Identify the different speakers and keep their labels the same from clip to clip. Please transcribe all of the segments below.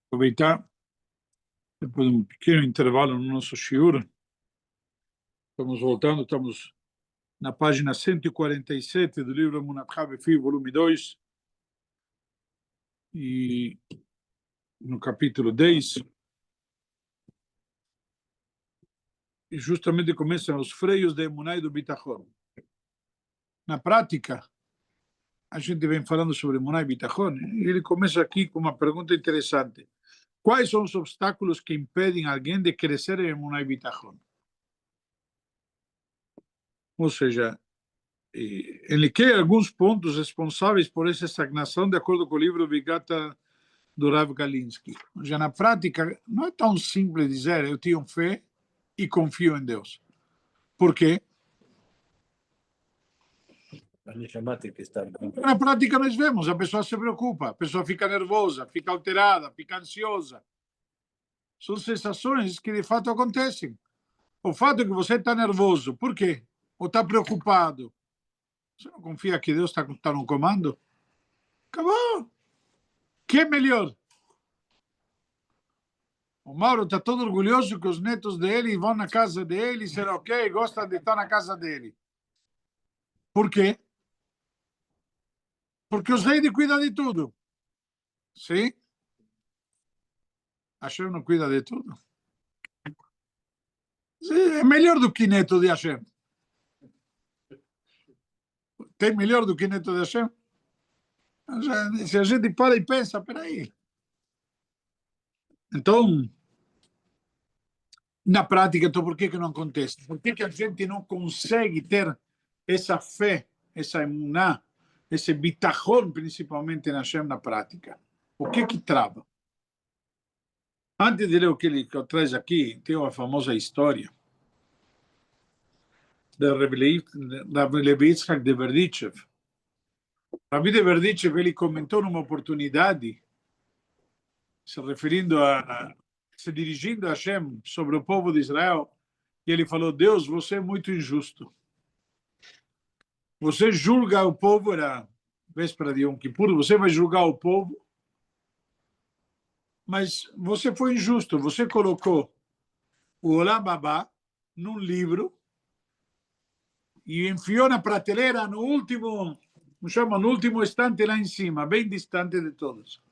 Speaker 1: Aproveitar, depois de um pequeno intervalo no nosso shiur, estamos voltando, estamos na página 147 do livro Emunat Befi, volume 2, e no capítulo 10, e justamente começam os freios da Emuná e do Bitachon. Na prática, a gente vem falando sobre Emuná e Bitachon, e ele começa aqui com uma pergunta interessante. Quais são os obstáculos que impedem alguém de crescer em Emuná e Bitachon? Ou seja, ele quer alguns pontos responsáveis por essa estagnação, de acordo com o livro Vigata do Rav Galinsky. Já na prática, não é tão simples dizer eu tenho fé e confio em Deus. Por quê? Na prática nós vemos, a pessoa se preocupa, a pessoa fica nervosa, fica alterada, fica ansiosa. São sensações que de fato acontecem. O fato é que você está nervoso, por quê? Ou está preocupado. Você não confia que Deus está no comando? Acabou. Que é melhor? O Mauro está todo orgulhoso que os netos dele vão na casa dele, será ok, gosta de estar na casa dele. Por quê? Porque os reis cuidam de tudo. Sim? Hashem não cuida de tudo. Sim, é melhor do que neto de Hashem. Tem melhor do que neto de Hashem? Se a gente para e pensa, peraí. Então, na prática, então, por que não acontece? Por que a gente não consegue ter essa fé, essa emuná, esse bitachon, principalmente na Hashem, na prática? O que trava? Antes de ler o que ele traz aqui, tem uma famosa história da Rav Levi Yitzhak de Berdichev. Rabi de Berdichev, ele comentou numa oportunidade, se dirigindo a Hashem sobre o povo de Israel, e ele falou: Deus, você é muito injusto. Você julga o povo, era véspera de Yom Kippur, você vai julgar o povo, mas você foi injusto. Você colocou o Olam Abá num livro e enfiou na prateleira no último estante lá em cima, bem distante de todos.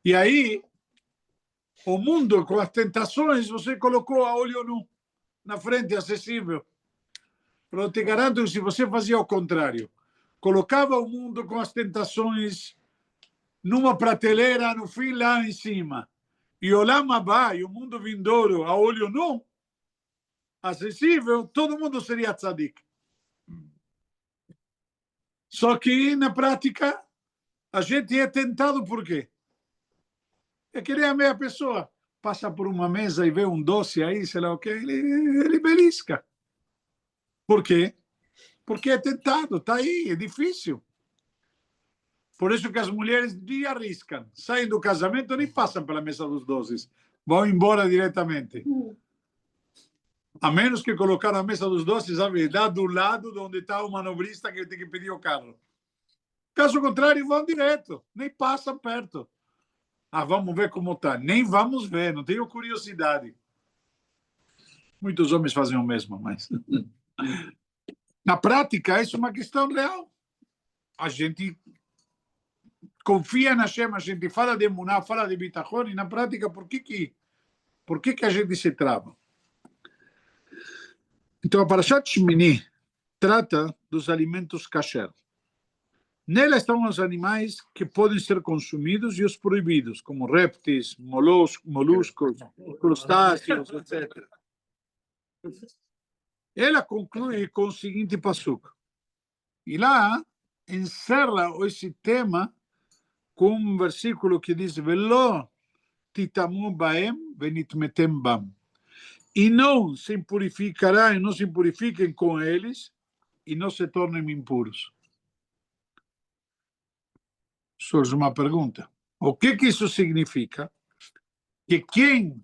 Speaker 1: E aí, o mundo com as tentações, você colocou a olho nu, na frente, acessível. Eu te garanto que se você fazia o contrário, colocava o mundo com as tentações numa prateleira, no fim lá em cima, e o Olam Abá, e o mundo vindouro, a olho nu, acessível, todo mundo seria tzadik. Só que, na prática, a gente é tentado por quê? É que nem a meia pessoa passa por uma mesa e vê um doce aí, sei lá o quê, ele belisca. Por quê? Porque é tentado, está aí, é difícil. Por isso que as mulheres nem arriscam. Saem do casamento e nem passam pela mesa dos doces. Vão embora diretamente. A menos que colocar a mesa dos doces, sabe, lá do lado onde está o manobrista que tem que pedir o carro. Caso contrário, vão direto, nem passam perto. Ah, vamos ver como está. Nem vamos ver, não tenho curiosidade. Muitos homens fazem o mesmo, mas... Na prática, isso é uma questão real. A gente confia na Hashem, a gente fala de emuná, fala de bitachon, e na prática, por que a gente se trava? Então, a Parashat Shmini trata dos alimentos kasher. Nela estão os animais que podem ser consumidos e os proibidos, como répteis, moluscos, crustáceos, etc. Ela conclui com o seguinte passuco. E lá encerra esse tema com um versículo que diz: Velo titamu baem venitmetem bam. E não se impurificará e não se impurifiquem com eles e não se tornem impuros. Surge uma pergunta. O que isso significa? Que quem,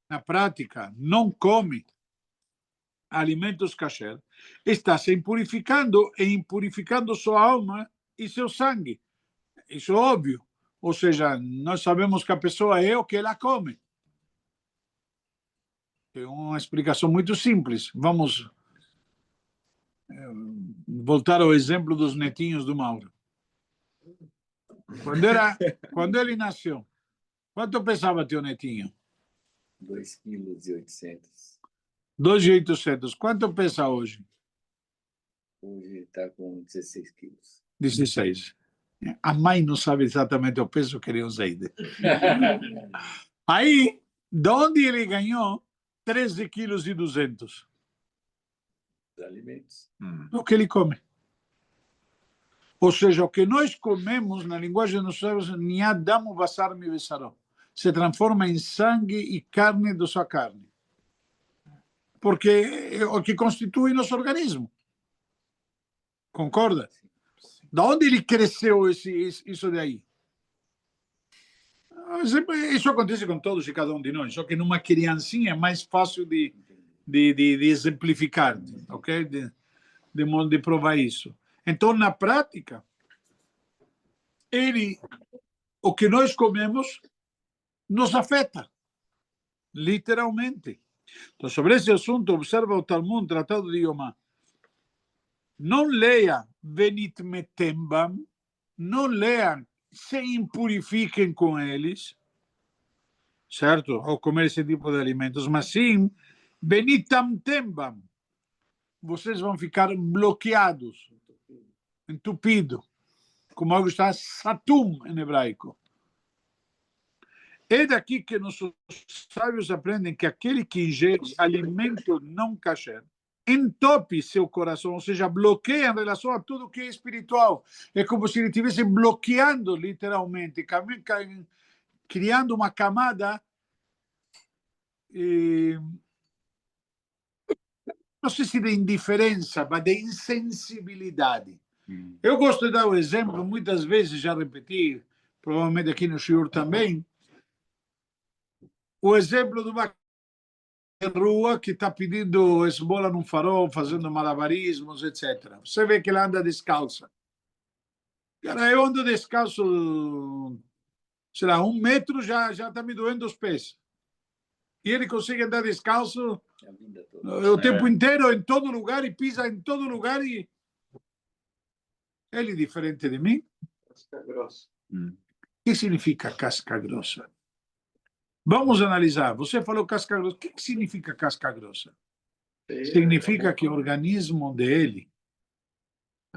Speaker 1: na prática, não come alimentos kasher, está se impurificando e impurificando sua alma e seu sangue. Isso é óbvio. Ou seja, nós sabemos que a pessoa é o que ela come. É uma explicação muito simples. Vamos voltar ao exemplo dos netinhos do Mauro. Quando ele nasceu, quanto pesava teu netinho?
Speaker 2: 2,8 kg.
Speaker 1: 2.800. Quanto pesa hoje?
Speaker 2: Hoje está com 16 quilos.
Speaker 1: 16. A mãe não sabe exatamente o peso que ele usa. Aí, de onde ele ganhou 13,2 kg?
Speaker 2: Os alimentos.
Speaker 1: O que ele come. Ou seja, o que nós comemos, na linguagem dos árabes, niadamu basar mi besaró, se transforma em sangue e carne da sua carne. Porque é o que constitui nosso organismo. Concorda? Da onde ele cresceu isso daí? Isso acontece com todos e cada um de nós, só que numa criancinha é mais fácil de exemplificar, ok? De provar isso. Então, na prática, o que nós comemos nos afeta, literalmente. Então, sobre esse assunto, observa o Talmud, Tratado de Yomá. Não leia Venit Metembam, não leiam, se impurifiquem com eles, certo? Ao comer esse tipo de alimentos, mas sim, Benitam Tembam, vocês vão ficar bloqueados, entupidos, como algo está satum em hebraico. É daqui que nossos sábios aprendem que aquele que ingere alimento não kasher entope seu coração, ou seja, bloqueia em relação a tudo que é espiritual. É como se ele estivesse bloqueando, literalmente, criando uma camada, não sei se de indiferença, mas de insensibilidade. Eu gosto de dar o exemplo, muitas vezes já repeti, provavelmente aqui no shiur também, o exemplo de uma rua que está pedindo esmola num farol, fazendo malabarismos, etc. Você vê que ela anda descalça. Cara, eu ando descalço, sei lá, 1 metro já está me doendo os pés. E ele consegue andar descalço o tempo inteiro, em todo lugar, e pisa em todo lugar. E ele é diferente de mim.
Speaker 2: Casca grossa.
Speaker 1: O que significa casca grossa? Vamos analisar. Você falou casca grossa. O que significa casca grossa? Significa que o organismo dele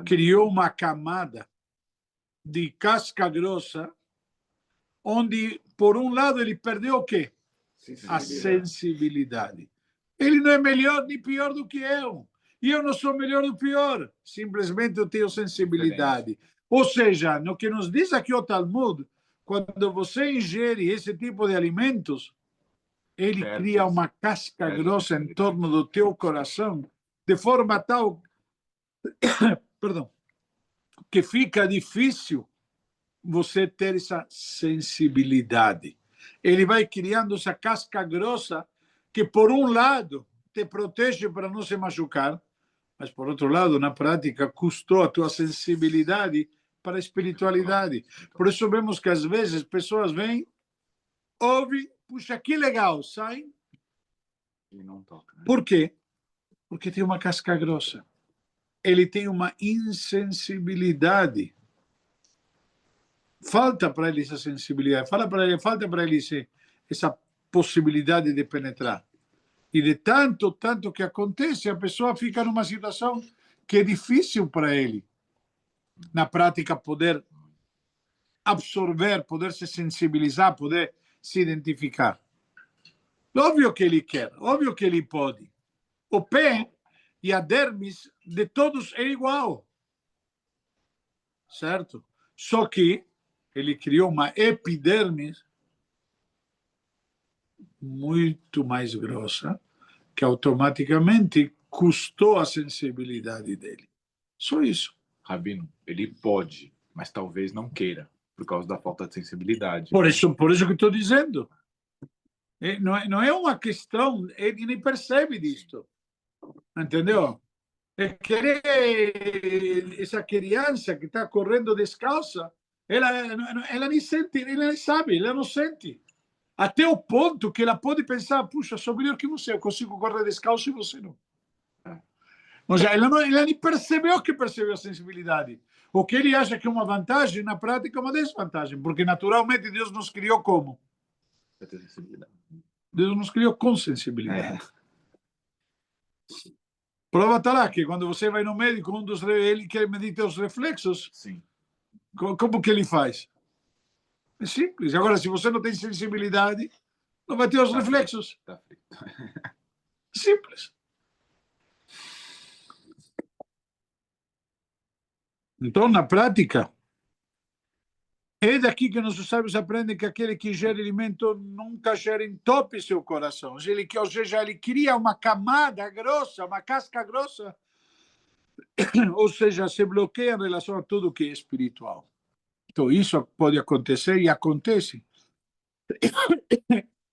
Speaker 1: criou uma camada de casca grossa, onde, por um lado, ele perdeu o quê? A sensibilidade. Ele não é melhor nem pior do que eu. E eu não sou melhor do pior. Simplesmente eu tenho sensibilidade. Ou seja, no que nos diz aqui o Talmud, quando você ingere esse tipo de alimentos, ele cria uma casca grossa em torno do teu coração, de forma tal perdão, que fica difícil você ter essa sensibilidade. Ele vai criando essa casca grossa que, por um lado, te protege para não se machucar, mas, por outro lado, na prática, custou a tua sensibilidade para a espiritualidade. Por isso vemos que, às vezes, pessoas vêm, ouvem, puxa, que legal, saem.
Speaker 3: E não toca.
Speaker 1: Por quê? Porque tem uma casca grossa. Ele tem uma insensibilidade. Falta para ele essa sensibilidade, falta para ele essa possibilidade de penetrar. E de tanto que acontece, a pessoa fica numa situação que é difícil para ele, na prática, poder absorver, poder se sensibilizar, poder se identificar. Óbvio que ele quer, óbvio que ele pode. O pé e a dermis de todos é igual, certo? Só que ele criou uma epidermis muito mais grossa, que automaticamente custou a sensibilidade dele. Só isso.
Speaker 3: Rabino, ele pode, mas talvez não queira, por causa da falta de sensibilidade.
Speaker 1: Por isso que estou dizendo. Não é uma questão, ele nem percebe disso. Entendeu? É querer essa criança que está correndo descalça, ela nem sente, ela nem sabe, ela não sente. Até o ponto que ela pode pensar, puxa, sou melhor que você, eu consigo correr descalço e você não. Ou seja, ela nem percebeu que percebeu a sensibilidade. O que ele acha que é uma vantagem, na prática é uma desvantagem, porque naturalmente Deus nos criou como? Deus nos criou com sensibilidade. Prova está lá que quando você vai no médico, ele quer medir os reflexos.
Speaker 3: Sim.
Speaker 1: Como que ele faz? É simples. Agora, se você não tem sensibilidade, não vai ter os reflexos.
Speaker 3: Tá frito.
Speaker 1: Simples. Então, na prática, é daqui que nossos sábios aprendem que aquele que gera alimento nunca gera entope seu coração. Ou seja, ele cria uma camada grossa, uma casca grossa, ou seja, se bloqueia em relação a tudo que é espiritual. Então, isso pode acontecer e acontece.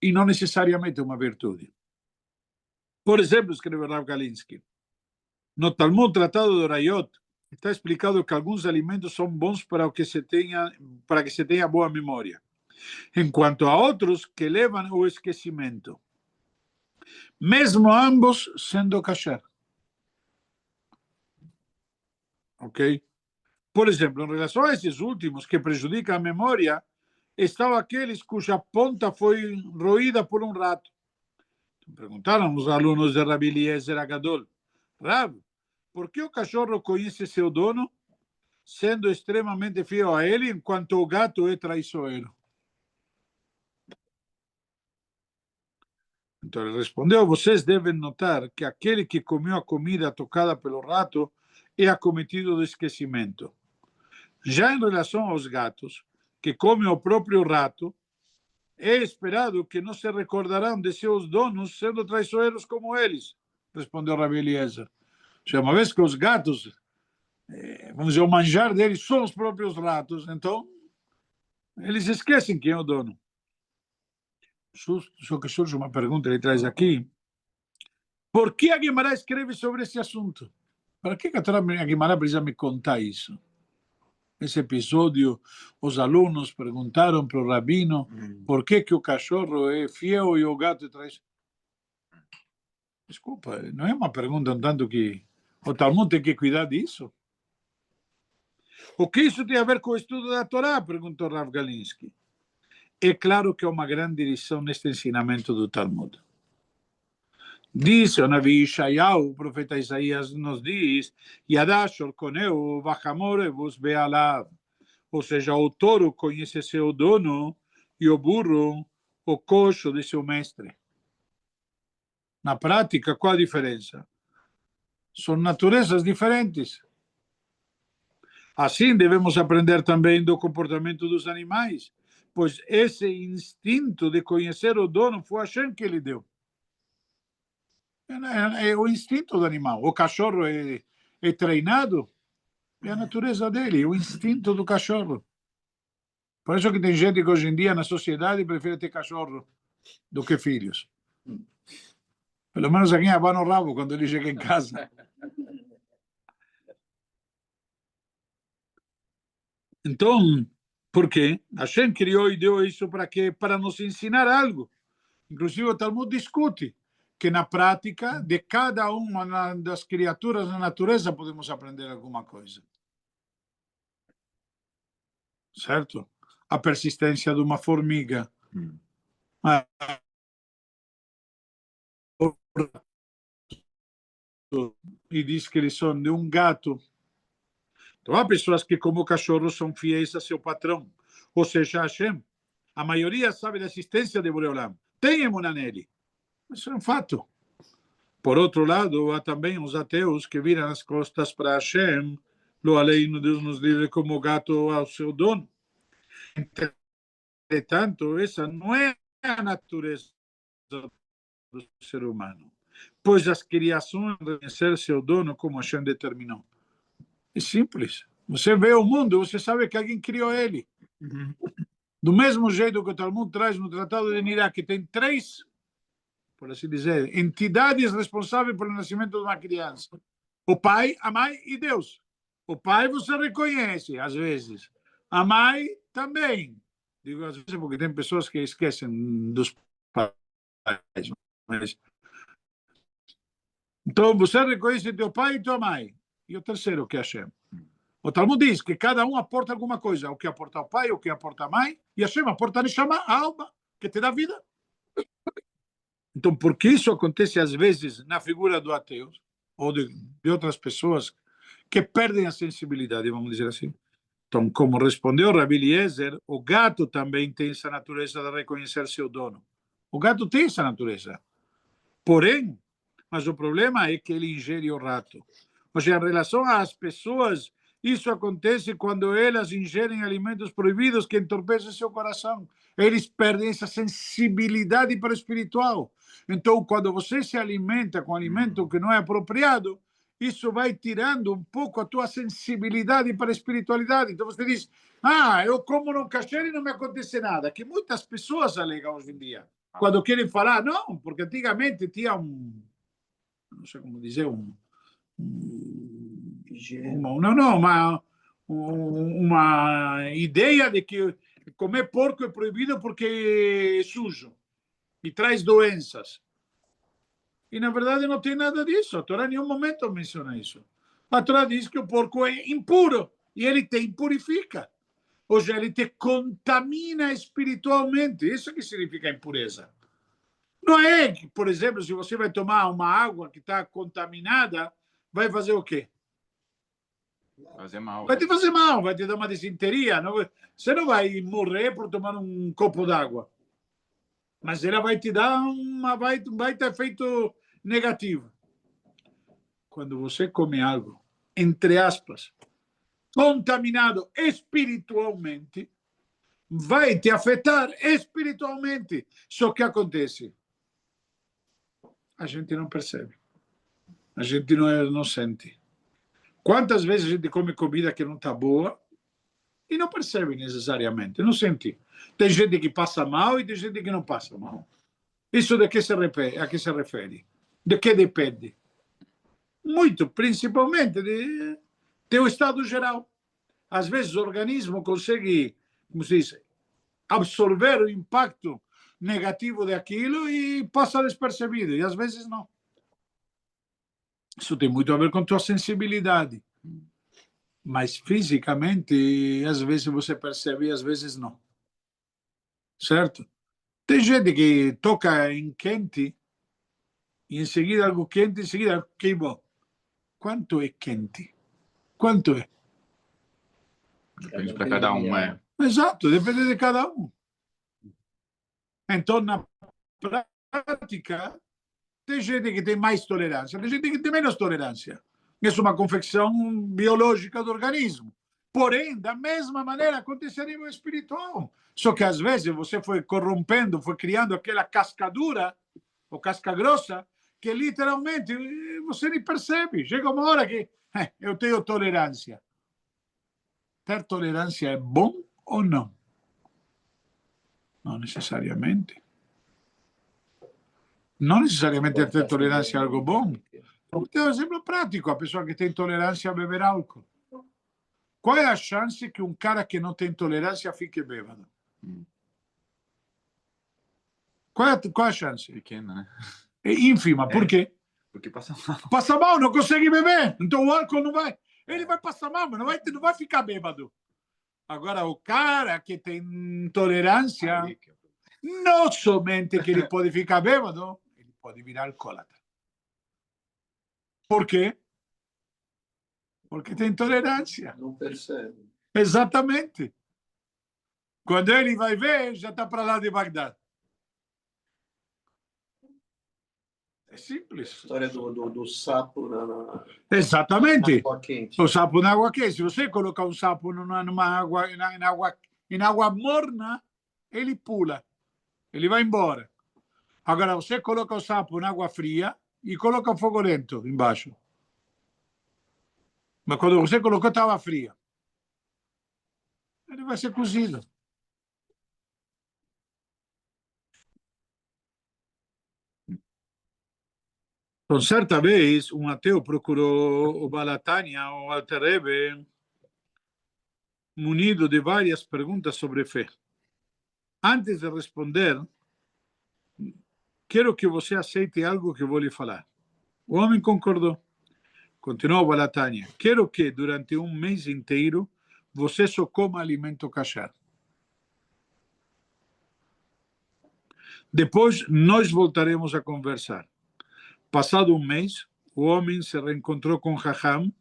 Speaker 1: E não necessariamente uma virtude. Por exemplo, escreve Rav Galinsky, no Talmud Tratado de Orayot, está explicado que alguns alimentos são bons para que se tenha boa memória, enquanto a outros que levam ao esquecimento, mesmo ambos sendo kasher. Ok? Por exemplo, em relação a esses últimos que prejudicam a memória, estão aqueles cuja ponta foi roída por um rato. Perguntaram os alunos de Rabi Eliezer Agadol, Rav, por que o cachorro conhece seu dono, sendo extremamente fiel a ele, enquanto o gato é traiçoeiro? Então ele respondeu, vocês devem notar que aquele que comeu a comida tocada pelo rato é acometido de esquecimento. Já em relação aos gatos, que comem o próprio rato, é esperado que não se recordarão de seus donos sendo traiçoeiros como eles, respondeu Rabi Eliezer. Uma vez que os gatos, vamos dizer, o manjar deles são os próprios ratos, então eles esquecem quem é o dono. Só que surge uma pergunta, ele traz aqui. Por que a Guimarães escreve sobre esse assunto? Para que a Guimarães precisa me contar isso? Esse episódio, os alunos perguntaram para o rabino por que o cachorro é fiel e o gato é traiçoeiro. Desculpa, não é uma pergunta um tanto que o Talmud tem que cuidar disso? O que isso tem a ver com o estudo da Torá? Perguntou Rav Galinsky. É claro que há uma grande lição neste ensinamento do Talmud. Diz o Navi Ishayahu, o profeta Isaías nos diz, Yadash orkoneu vachamorevus be'alav. Ou seja, o touro conhece seu dono e o burro o coxo de seu mestre. Na prática, qual a diferença? São naturezas diferentes. Assim, devemos aprender também do comportamento dos animais, pois esse instinto de conhecer o dono foi Hashem que lhe deu. É o instinto do animal. O cachorro é treinado, é a natureza dele, é o instinto do cachorro. Por isso que tem gente que hoje em dia na sociedade prefere ter cachorro do que filhos. Pelo menos aqui abana o rabo quando ele chega em casa. Então, por quê? Hashem criou e deu isso para quê? Para nos ensinar algo. Inclusive o Talmud discute que na prática de cada uma das criaturas da natureza podemos aprender alguma coisa. Certo? A persistência de uma formiga. E diz que eles são de um gato. Então há pessoas que, como cachorros, são fiéis a seu patrão. Ou seja, Hashem. A maioria sabe da existência de Boreolam. Tem emuná nele. Isso é um fato. Por outro lado, há também os ateus que viram as costas para Hashem, lo aleino, Deus nos livre, como gato ao seu dono. Entretanto, essa não é a natureza do ser humano, pois as criações reconhecer seu dono como Hashem determinou. É simples. Você vê o mundo, você sabe que alguém criou ele. Do mesmo jeito que o Talmud traz no Tratado de Nirá, que tem 3, por assim dizer, entidades responsáveis pelo nascimento de uma criança. O pai, a mãe e Deus. O pai você reconhece, às vezes. A mãe também. Digo às vezes porque tem pessoas que esquecem dos pais. Mas... Então, você reconhece teu pai e tua mãe. E o terceiro, que é Hashem. O Talmud diz que cada um aporta alguma coisa. O que aporta o pai, o que aporta a mãe. E Hashem aporta a Neshama, a alma, que te dá vida. Então, por que isso acontece às vezes na figura do ateu ou de outras pessoas que perdem a sensibilidade, vamos dizer assim? Então, como respondeu Rabi Eliezer, o gato também tem essa natureza de reconhecer seu dono. O gato tem essa natureza. Porém, mas o problema é que ele ingere o rato. Ou seja, em relação às pessoas, isso acontece quando elas ingerem alimentos proibidos que entorpecem seu coração. Eles perdem essa sensibilidade para o espiritual. Então, quando você se alimenta com alimento que não é apropriado, isso vai tirando um pouco a tua sensibilidade para a espiritualidade. Então você diz, eu como no kasher e não me acontece nada. Que muitas pessoas alegam hoje em dia. Quando querem falar, não, porque antigamente tinha não sei como dizer, uma ideia de que comer porco é proibido porque é sujo e traz doenças. E, na verdade, não tem nada disso. A Torá em nenhum momento menciona isso. A Torá diz que o porco é impuro e ele te impurifica. Ou seja, ele te contamina espiritualmente. Isso que significa impureza. Não é que, por exemplo, se você vai tomar uma água que está contaminada, vai fazer o quê?
Speaker 3: Fazer mal.
Speaker 1: Vai te fazer mal, vai te dar uma disenteria. Você não vai morrer por tomar um copo d'água. Mas ela vai te dar vai ter efeito negativo. Quando você come algo, entre aspas, contaminado espiritualmente, vai te afetar espiritualmente. Só que acontece? A gente não percebe. A gente não sente. Quantas vezes a gente come comida que não está boa e não percebe necessariamente, não sente. Tem gente que passa mal e tem gente que não passa mal. Isso de que se refere, a que se refere? De que depende? Muito, principalmente de teu estado geral. Às vezes o organismo consegue, como se diz, absorver o impacto negativo daquilo e passa despercebido, e às vezes não. Isso tem muito a ver com tua sensibilidade. Mas fisicamente, às vezes você percebe e às vezes não. Certo? Tem gente que toca em quente e em seguida algo quente, em seguida queimou. Quanto é quente? Quanto é?
Speaker 3: Depende para cada um, é.
Speaker 1: Exato, depende de cada um. Então, na prática, tem gente que tem mais tolerância, tem gente que tem menos tolerância. Isso é uma confecção biológica do organismo. Porém, da mesma maneira, acontece a nível espiritual. Só que, às vezes, você foi corrompendo, foi criando aquela cascadura, ou casca grossa, que literalmente você nem percebe. Chega uma hora que eu tenho tolerância. Ter tolerância é bom ou não? Não necessariamente. Não necessariamente ter tolerância é algo bom. Vou ter um exemplo prático. A pessoa que tem tolerância a beber álcool. Qual é a chance que um cara que não tem tolerância fique bêbado? Qual é a chance?
Speaker 3: Pequena, né?
Speaker 1: É ínfima. Por quê?
Speaker 3: Porque passa mal.
Speaker 1: Passa mal, não consegue beber. Então o álcool não vai. Ele vai passar mal, mas não vai ficar bêbado. Agora, o cara que tem tolerância, não somente que ele pode ficar bêbado, ele pode virar alcoólatra. Por quê? Porque tem tolerância.
Speaker 2: Não percebe.
Speaker 1: Exatamente. Quando ele vai ver, já está para lá de Bagdá. É simples.
Speaker 2: A história do sapo na
Speaker 1: Exatamente.
Speaker 2: água quente.
Speaker 1: O sapo na água quente. Se você colocar um sapo numa água, em água morna, ele pula. Ele vai embora. Agora, você coloca o sapo na água fria e coloca o fogo lento embaixo. Mas quando você colocou, estava fria. Ele vai ser cozido. Então, certa vez, um ateu procurou o Balatânia, o Alter Rebbe, munido de várias perguntas sobre fé. Antes de responder, quero que você aceite algo que vou lhe falar. O homem concordou. Continuou Balatânia. Quero que, durante um mês inteiro, você só coma alimento kosher. Depois, nós voltaremos a conversar. Passado um mês, o homem se reencontrou com Raham,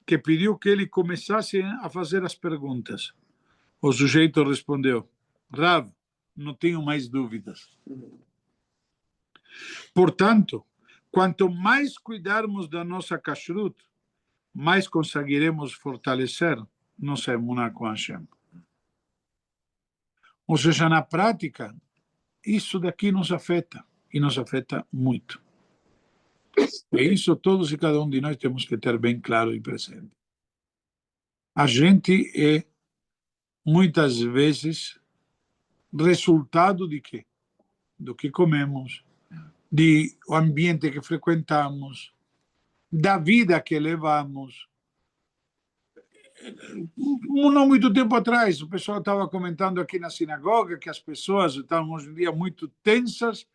Speaker 1: que pediu que ele começasse a fazer as perguntas. O sujeito respondeu: Rav, não tenho mais dúvidas. Portanto, quanto mais cuidarmos da nossa kashrut, mais conseguiremos fortalecer nossa emuná com Hashem. Ou seja, na prática, isso daqui nos afeta, e nos afeta muito. E isso todos e cada um de nós temos que ter bem claro e presente. A gente é, muitas vezes, resultado de quê? Do que comemos, do ambiente que frequentamos, da vida que levamos. Não muito tempo atrás, o pessoal estava comentando aqui na sinagoga que as pessoas estão hoje em dia muito tensas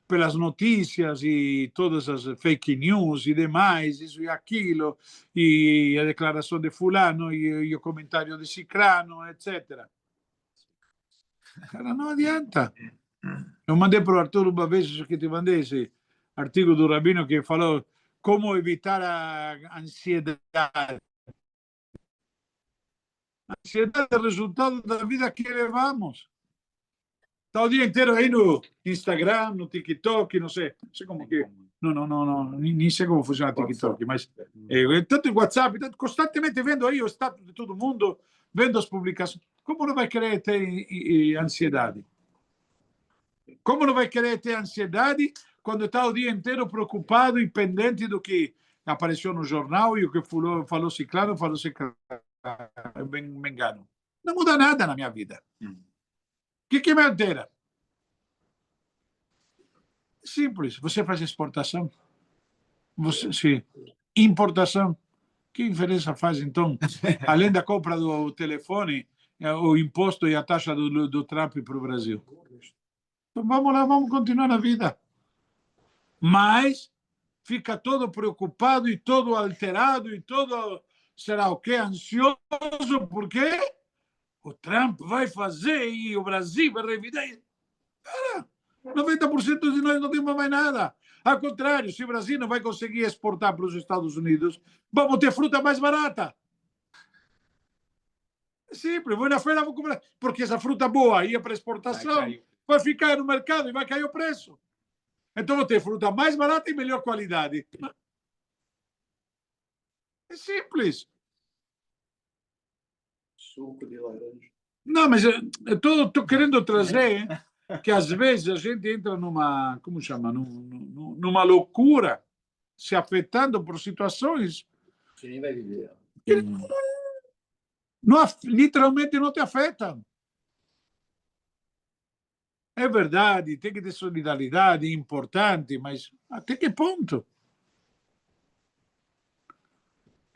Speaker 1: pelas notícias e todas as fake news e demais, isso e aquilo, e a declaração de fulano e o comentário de cicrano, etc. Cara, não adianta. Eu mandei para o Arthur uma vez, que te mandei esse artigo do Rabino que falou como evitar a ansiedade. A ansiedade é o resultado da vida que levamos. Está o dia inteiro aí no Instagram, no TikTok, não sei como que... Não, nem sei como funciona o TikTok, mas tanto em WhatsApp, constantemente vendo aí o status de todo mundo, vendo as publicações. Como não vai querer ter ansiedade? Como não vai querer ter ansiedade quando está o dia inteiro preocupado e pendente do que apareceu no jornal e o que falou ciclano, falou ciclano, me engano. Não muda nada na minha vida. O que me altera? Simples. Você faz exportação? Sim. Importação? Que diferença faz, então? Além da compra do telefone, o imposto e a taxa do Trump para o Brasil. Então vamos lá, vamos continuar na vida. Mas fica todo preocupado e todo alterado e todo, será o quê? Ansioso, porque o Trump vai fazer e o Brasil vai revidar. Cara, 90% de nós não temos mais nada. Ao contrário, se o Brasil não vai conseguir exportar para os Estados Unidos, vamos ter fruta mais barata. É simples, vou na feira, vou comprar. Porque essa fruta boa ia para exportação, vai ficar no mercado e vai cair o preço. Então vou ter fruta mais barata e melhor qualidade. É simples.
Speaker 2: Suco de laranja.
Speaker 1: Não, mas eu estou querendo trazer que às vezes a gente entra numa, como chama, numa loucura, se afetando por situações
Speaker 2: Que nem vai viver.
Speaker 1: que não, literalmente não te afetam. É verdade, tem que ter solidariedade, é importante, mas até que ponto?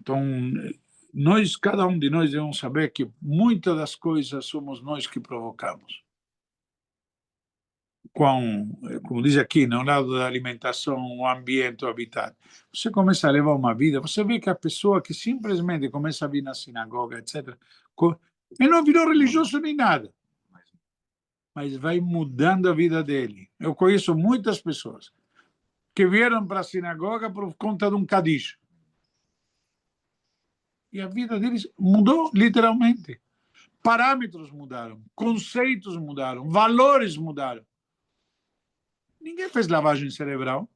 Speaker 1: Então, nós, cada um de nós, devemos saber que muitas das coisas somos nós que provocamos. Como diz aqui, no lado da alimentação, o ambiente, o habitat. Você começa a levar uma vida, você vê que a pessoa que simplesmente começa a vir na sinagoga, etc., ele não virou religioso nem nada, mas vai mudando a vida dele. Eu conheço muitas pessoas que vieram para a sinagoga por conta de um Kadish. E a vida deles mudou literalmente. Parâmetros mudaram, conceitos mudaram, valores mudaram. Ninguém fez lavagem cerebral.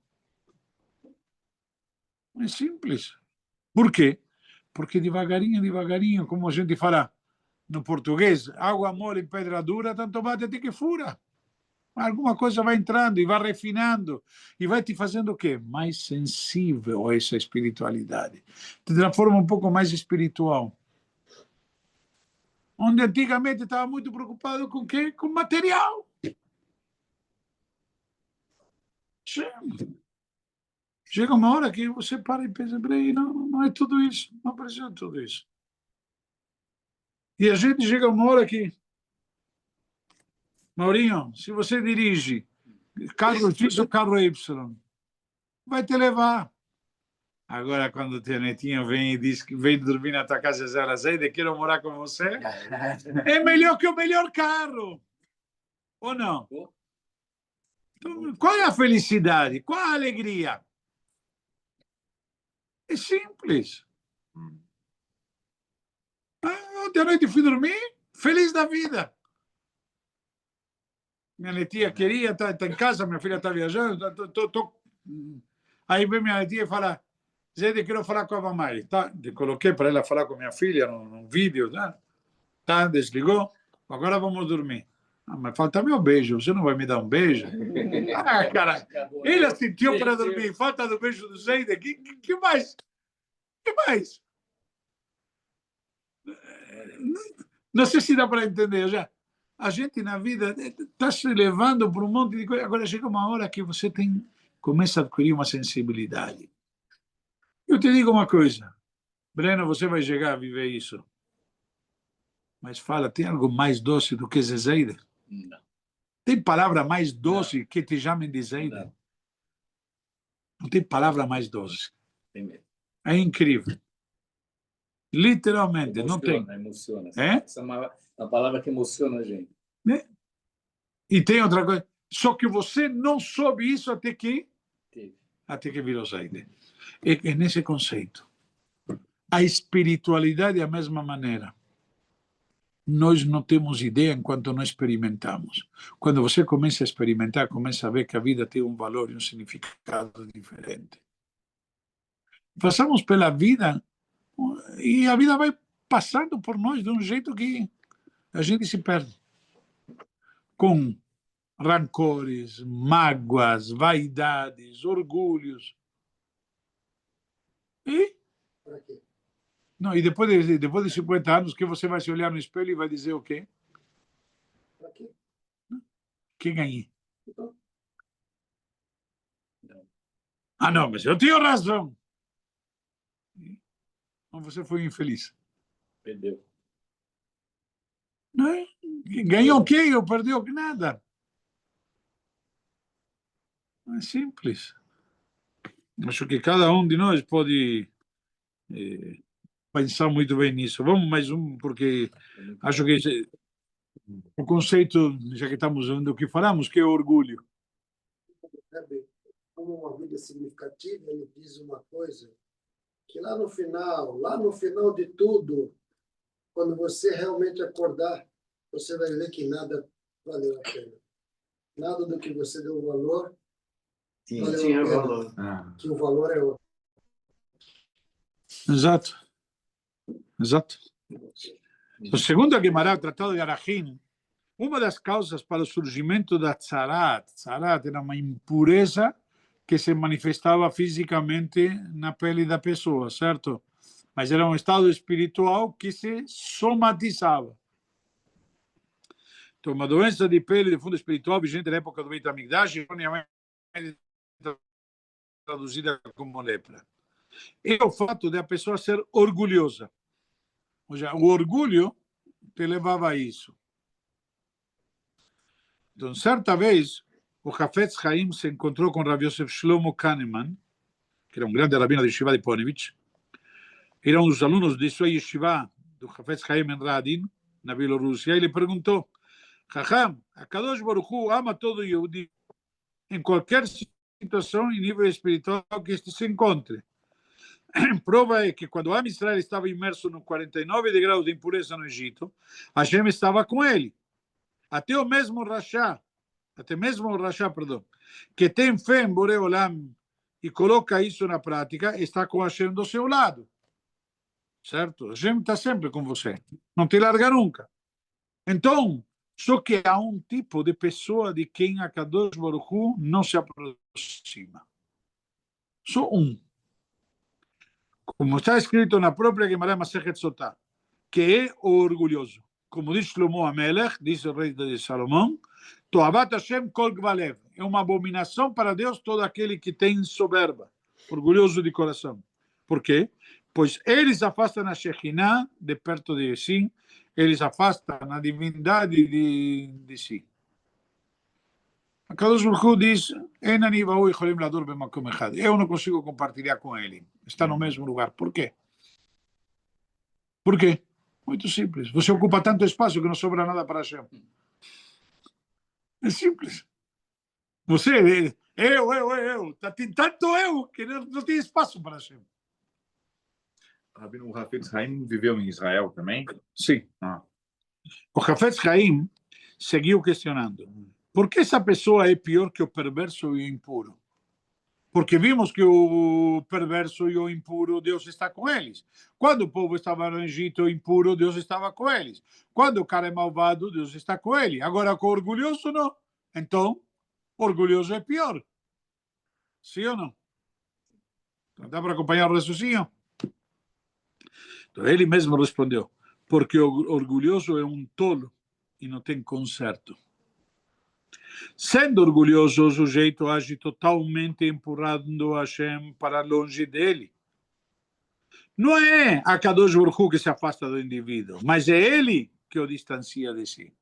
Speaker 1: É simples. Por quê? Porque devagarinho, como a gente fala no português, água mole em pedra dura, tanto bate até que fura. Alguma coisa vai entrando e vai refinando e vai te fazendo o quê? Mais sensível a essa espiritualidade. Te transforma um pouco mais espiritual. Onde antigamente estava muito preocupado com o quê? Com material. Chega uma hora que você para e pensa, não é tudo isso, não precisa de tudo isso. E a gente chega uma hora que, Maurinho, se você dirige carro X ou carro Y, vai te levar. Agora, quando o teu netinho vem e diz que vem dormir na tua casa às horas e quero morar com você, é melhor que o melhor carro. Ou não? Então, qual é a felicidade? Qual a alegria? É simples. Ontem à noite fui dormir, feliz da vida. Minha netinha queria, está em casa, minha filha está viajando. Aí vem minha netinha e fala, Zé, quero falar com a mamãe. Tá? Coloquei para ela falar com minha filha num vídeo. Tá? Desligou. Agora vamos dormir. Ah, mas falta meu beijo. Você não vai me dar um beijo? Ah, cara. Ele assistiu para dormir. Falta do beijo do Zé. Que mais? Que mais? Não sei se dá para entender. Já. A gente na vida está se levando por um monte de coisa. Agora chega uma hora que você começa a adquirir uma sensibilidade. Eu te digo uma coisa. Breno, você vai chegar a viver isso. Mas fala, tem algo mais doce do que Zezeide?
Speaker 2: Não.
Speaker 1: Tem palavra mais doce que te chamem de Zeide? Não tem palavra mais doce.
Speaker 2: Tem mesmo.
Speaker 1: É incrível. Literalmente,
Speaker 2: Emociona,
Speaker 1: não tem.
Speaker 2: Emociona.
Speaker 1: É?
Speaker 2: Essa é uma palavra que emociona a gente.
Speaker 1: E tem outra coisa. Só que você não soube isso até que virou Zeide. É nesse conceito. A espiritualidade é a mesma maneira. Nós não temos ideia enquanto não experimentamos. Quando você começa a experimentar, começa a ver que a vida tem um valor e um significado diferente. Passamos pela vida e a vida vai passando por nós de um jeito que a gente se perde. Com rancores, mágoas, vaidades, orgulhos. E?
Speaker 4: Para quê?
Speaker 1: Não, e depois de 50 anos, que você vai se olhar no espelho e vai dizer o quê?
Speaker 4: Para quê?
Speaker 1: Que ganhei.
Speaker 4: Então,
Speaker 1: Ah, não, mas eu tenho razão. Então você foi infeliz.
Speaker 2: Perdeu.
Speaker 1: Não é? Ganhou o quê? Eu perdi nada. É simples. Acho que cada um de nós pode pensar muito bem nisso. Vamos mais um, porque acho que o conceito, já que estamos vendo o que falamos, que é orgulho.
Speaker 4: sabe, como uma vida significativa, ele diz uma coisa, que lá no final de tudo, quando você realmente acordar, você vai ver que nada valeu a pena. Nada do que você deu valor valeu a
Speaker 2: Tinha
Speaker 4: pena,
Speaker 2: valor.
Speaker 4: que o valor é outro.
Speaker 1: Exato. Exato. Segundo a Guimarães, o Tratado de Arahim, uma das causas para o surgimento da tzarat era uma impureza que se manifestava fisicamente na pele da pessoa, certo? Mas era um estado espiritual que se somatizava. Então, uma doença de pele de fundo espiritual vigente na época do Beit HaMikdash, erroneamente traduzida como lepra. E o fato de a pessoa ser orgulhosa. Ou seja, o orgulho te levava a isso. Então, certa vez, o Hafetz Haim se encontrou com Rav Yosef Shlomo Kahneman, que era um grande rabino da Yeshiva de Ponevich. Era um dos alunos de sua Yeshiva, do Hafetz Haim em Radin, na Bielorrússia. E ele perguntou, Chacham, a Kadosh Baruch Hu ama todo Yehudi em qualquer situação e nível espiritual que este se encontre. Prova é que quando Am Israel estava imerso no 49 de graus de impureza no Egito, Hashem estava com ele. Até mesmo o Rasha, que tem fé em Boré Olam e coloca isso na prática, está com Hashem do seu lado. Certo? Hashem está sempre com você. Não te larga nunca. Então, só que há um tipo de pessoa de quem a Kadosh Baruch Hu não se aproxima. Só um. Como está escrito na própria Guimarães Masechet Sotá, que é o orgulhoso. Como diz Shlomo Amelech, diz o rei de Salomão, Toavat Hashem kol gvalev. É uma abominação para Deus todo aquele que tem soberba, orgulhoso de coração. Por quê? Pois eles afastam a Shekhinah de perto de si, eles afastam a divindade de si. Akadosh Baruch Hu diz, eu não consigo compartilhar com ele. Está no mesmo lugar. Por quê? Por quê? Muito simples. Você ocupa tanto espaço que não sobra nada para Hashem. É simples. Você, eu. Tem tanto eu que não tem espaço para Hashem.
Speaker 3: Rabino, o Hafetz Haim viveu em Israel também?
Speaker 1: Sim.
Speaker 3: Ah.
Speaker 1: O Hafetz Haim seguiu questionando. Por que essa pessoa é pior que o perverso e o impuro? Porque vimos que o perverso e o impuro, Deus está com eles. Quando o povo estava no Egito impuro, Deus estava com eles. Quando o cara é malvado, Deus está com ele. Agora, com o orgulhoso, não. Então, orgulhoso é pior. Sim ou não? Então, dá para acompanhar o raciocínio? Então, ele mesmo respondeu, porque o orgulhoso é um tolo e não tem conserto. Sendo orgulhoso, o sujeito age totalmente empurrando Hashem para longe dele. Não é a Kadosh Baruch Hu que se afasta do indivíduo, mas é ele que o distancia de si.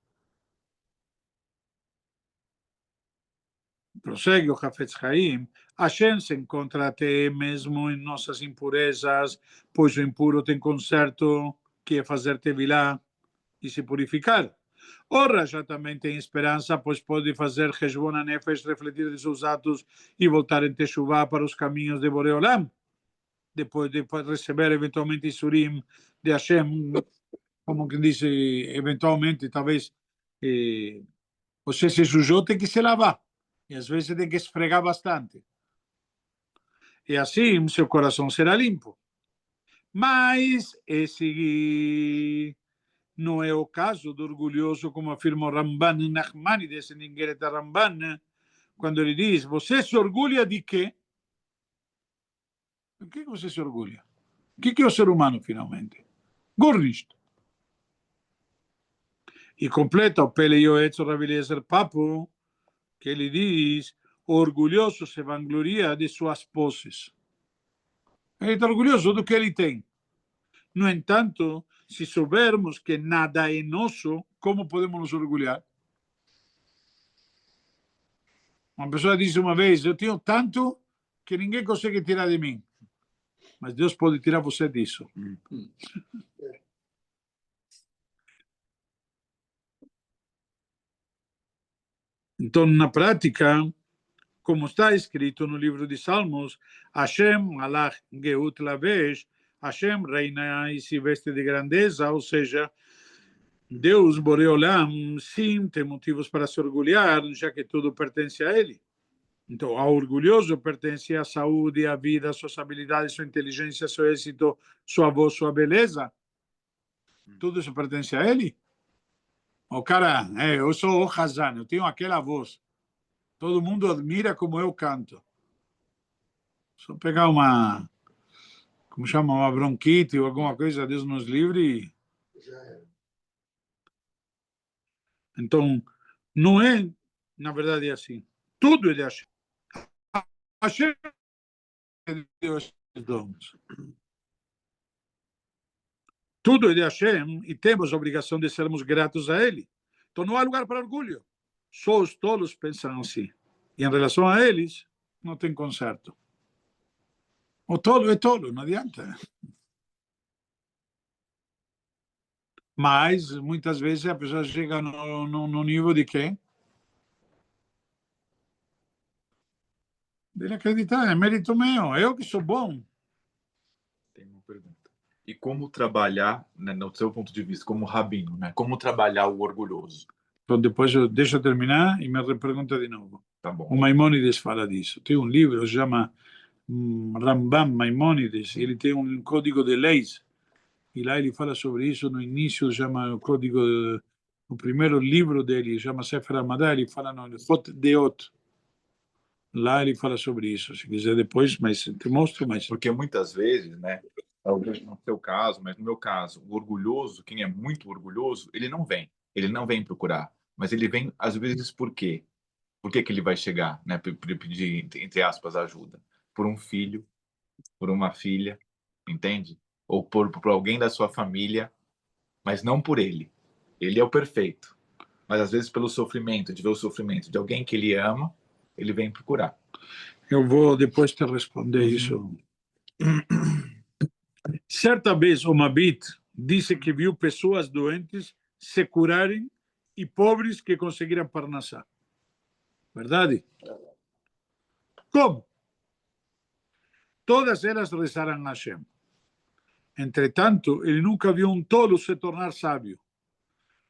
Speaker 1: Prossegue o Hafetz Haim, Hashem se encontra até mesmo em nossas impurezas, pois o impuro tem conserto, que é fazer tevilá e se purificar. O Rasha também tem esperança, pois pode fazer Heshbon HaNefesh, refletir de seus atos e voltar em Teshuvah para os caminhos de Boreolam, depois de receber eventualmente Isurim de Hashem, como quem diz, eventualmente, talvez, você se sujou, tem que se lavar, e às vezes tem que esfregar bastante. E assim seu coração será limpo. Mas esse não é o caso do orgulhoso, como afirma o Ramban Nachmanides em Ingeret Ramban, quando ele diz, você se orgulha de quê? De que você se orgulha? O que é o ser humano, finalmente? Gornicht. E completa o Pele Yoetz, o Rabi Eliezer Papo, que ele diz, o orgulhoso se vangloria de suas posses. Ele está orgulhoso do que ele tem. No entanto, se soubermos que nada é nosso, como podemos nos orgulhar? Uma pessoa disse uma vez, eu tenho tanto que ninguém consegue tirar de mim. Mas Deus pode tirar você disso. Então, na prática, como está escrito no livro de Salmos, Hashem alach geut lavesh, Hashem reina e se veste de grandeza, ou seja, Deus, Boreolam, sim, tem motivos para se orgulhar, já que tudo pertence a ele. Então, ao orgulhoso pertence a saúde, a vida, suas habilidades, sua inteligência, seu êxito, sua voz, sua beleza. Tudo isso pertence a ele. O cara, eu sou o Hazan, eu tenho aquela voz. Todo mundo admira como eu canto. Só pegar uma, como chama, uma bronquite ou alguma coisa, Deus nos livre. Então, não é, na verdade, assim. Tudo é de Hashem. Hashem deu esses dons. Tudo é de Hashem e temos a obrigação de sermos gratos a Ele. Então não há lugar para orgulho. Só os tolos pensam assim. E em relação a eles, não tem conserto. O tolo é tolo, não adianta. Mas, muitas vezes, a pessoa chega no nível de quê? Dele acreditar, é mérito meu, eu que sou bom.
Speaker 3: Tem uma pergunta. E como trabalhar, né, no seu ponto de vista, como rabino, né? Como trabalhar o orgulhoso?
Speaker 1: Então, depois deixa eu terminar e me pergunta de novo.
Speaker 3: Tá bom.
Speaker 1: O Maimônides fala disso. Tem um livro que se chama Rambam Maimônides, ele tem um código de leis, e lá ele fala sobre isso. No início, chama o código, o primeiro livro dele, chama Sefer Hamadá, ele fala no Hot Deot. Lá ele fala sobre isso. Se quiser depois, mas te mostro mais.
Speaker 3: Porque muitas vezes, né, talvez no seu caso, mas no meu caso, o orgulhoso, quem é muito orgulhoso, ele não vem procurar, mas ele vem às vezes por quê? Por que ele vai chegar, né, pedir, entre aspas, ajuda? Por um filho, por uma filha, entende? ou por alguém da sua família, mas não por ele. Ele é o perfeito. Mas às vezes pelo sofrimento, de ver o sofrimento de alguém que ele ama, ele vem procurar.
Speaker 1: Eu vou depois te responder isso. Certa vez, o Mabit disse que viu pessoas doentes se curarem e pobres que conseguiram parnassá. Verdade? Como? Todas elas rezaram a Hashem. Entretanto, ele nunca viu um tolo se tornar sábio,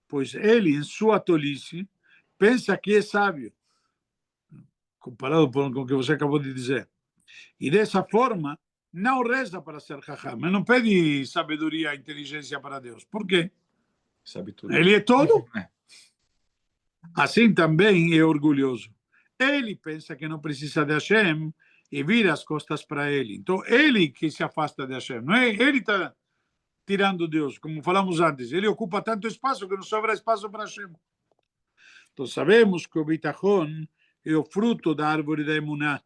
Speaker 1: pois ele, em sua tolice, pensa que é sábio, comparado com o que você acabou de dizer. E dessa forma, não reza para ser jajam, não pede sabedoria e inteligência para Deus. Por quê?
Speaker 3: Sabe tudo.
Speaker 1: Ele é todo.
Speaker 3: É.
Speaker 1: Assim também é orgulhoso. Ele pensa que não precisa de Hashem e vira as costas para ele. Então, ele que se afasta de Hashem. Não é ele está tirando Deus, como falamos antes. Ele ocupa tanto espaço que não sobra espaço para Hashem. Então, sabemos que o bitachon é o fruto da árvore da emuná.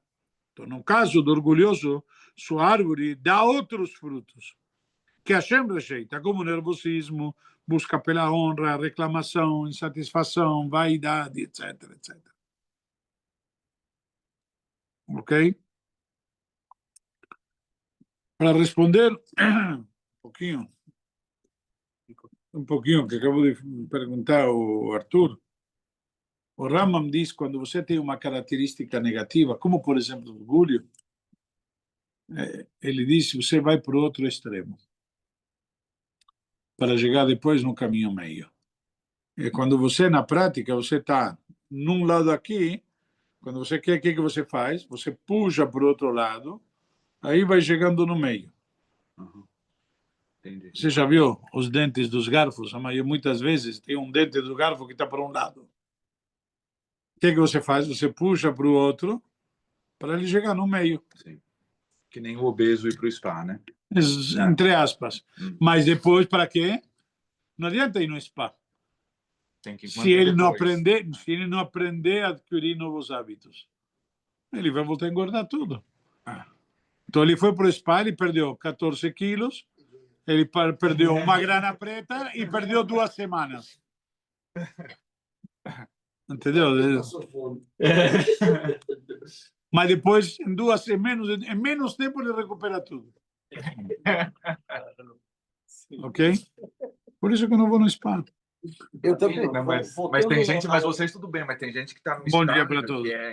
Speaker 1: Então, no caso do orgulhoso, sua árvore dá outros frutos que Hashem rejeita, como nervosismo, busca pela honra, reclamação, insatisfação, vaidade, etc, etc. Ok? Para responder um pouquinho que acabou de perguntar o Arthur, o Rambam diz quando você tem uma característica negativa, como por exemplo o orgulho, ele diz você vai para o outro extremo para chegar depois no caminho meio. E quando você na prática você está num lado aqui, quando você quer, o que você faz? Você puxa para o outro lado, aí vai chegando no meio.
Speaker 3: Entendi.
Speaker 1: Você já viu os dentes dos garfos? Muitas vezes tem um dente do garfo que está para um lado. O que você faz? Você puxa para o outro para ele chegar no meio.
Speaker 3: Sim. Que nem o obeso ir para o spa, né?
Speaker 1: Entre aspas. Mas depois, para quê? Não adianta ir no spa.
Speaker 3: Tem que
Speaker 1: Se ele não
Speaker 3: depois.
Speaker 1: aprender a adquirir novos hábitos, ele vai voltar a engordar tudo. Então ele foi para o spa, ele perdeu 14 quilos, ele perdeu uma grana preta e perdeu 2 semanas. Entendeu? Mas depois, em menos tempo, ele recupera tudo. Ok? Por isso que eu não vou no spa.
Speaker 2: Eu também.
Speaker 3: Não, mas tem gente, mas vocês tudo bem, mas tem gente que está no
Speaker 1: Bom dia
Speaker 3: estágio
Speaker 1: para todos.
Speaker 3: que é